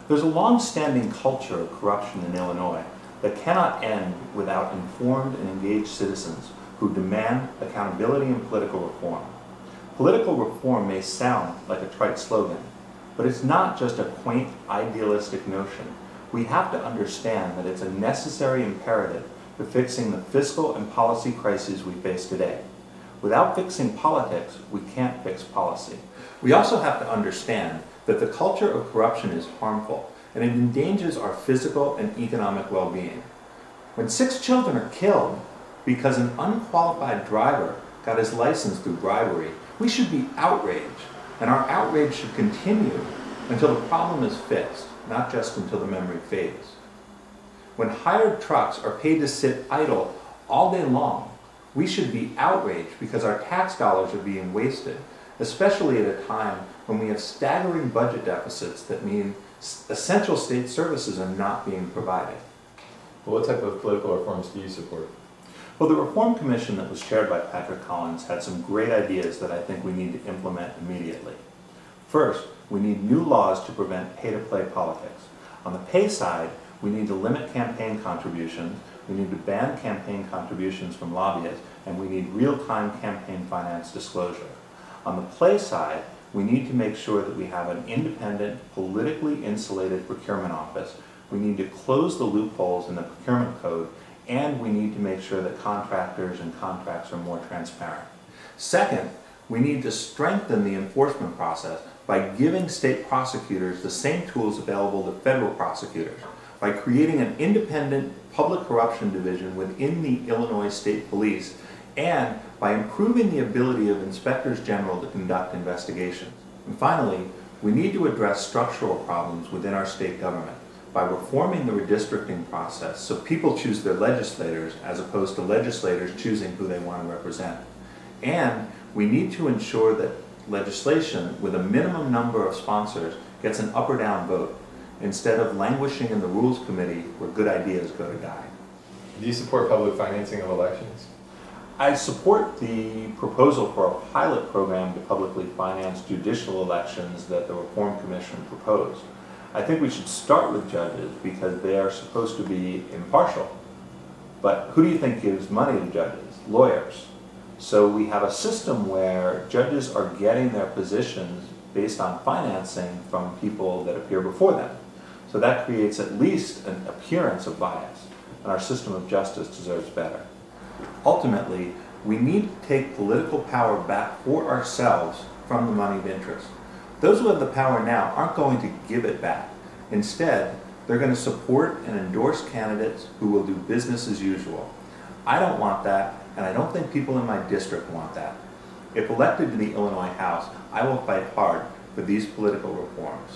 There's a long-standing culture of corruption in Illinois that cannot end without informed and engaged citizens who demand accountability and political reform. Political reform may sound like a trite slogan, but it's not just a quaint, idealistic notion. We have to understand that it's a necessary imperative for fixing the fiscal and policy crises we face today. Without fixing politics, we can't fix policy. We also have to understand that the culture of corruption is harmful and it endangers our physical and economic well-being. When 6 children are killed because an unqualified driver got his license through bribery, we should be outraged, and our outrage should continue until the problem is fixed, not just until the memory fades. When hired trucks are paid to sit idle all day long, we should be outraged because our tax dollars are being wasted, especially at a time when we have staggering budget deficits that mean essential state services are not being provided. Well, what type of political reforms do you support? Well, the Reform Commission that was chaired by Patrick Collins had some great ideas that I think we need to implement immediately. First, we need new laws to prevent pay-to-play politics. On the pay side, we need to limit campaign contributions, we need to ban campaign contributions from lobbyists, and we need real-time campaign finance disclosure. On the play side, we need to make sure that we have an independent, politically insulated procurement office. We need to close the loopholes in the procurement code, and we need to make sure that contractors and contracts are more transparent. Second, we need to strengthen the enforcement process by giving state prosecutors the same tools available to federal prosecutors, by creating an independent public corruption division within the Illinois State Police, and by improving the ability of inspectors general to conduct investigations. And finally, we need to address structural problems within our state government by reforming the redistricting process so people choose their legislators as opposed to legislators choosing who they want to represent. And we need to ensure that legislation with a minimum number of sponsors gets an up or down vote instead of languishing in the Rules Committee where good ideas go to die. Do you support public financing of elections? I support the proposal for a pilot program to publicly finance judicial elections that the Reform Commission proposed. I think we should start with judges because they are supposed to be impartial. But who do you think gives money to judges? Lawyers. So we have a system where judges are getting their positions based on financing from people that appear before them. So that creates at least an appearance of bias, and our system of justice deserves better. Ultimately, we need to take political power back for ourselves from the moneyed interest. Those who have the power now aren't going to give it back. Instead, they're going to support and endorse candidates who will do business as usual. I don't want that, and I don't think people in my district want that. If elected to the Illinois House, I will fight hard for these political reforms.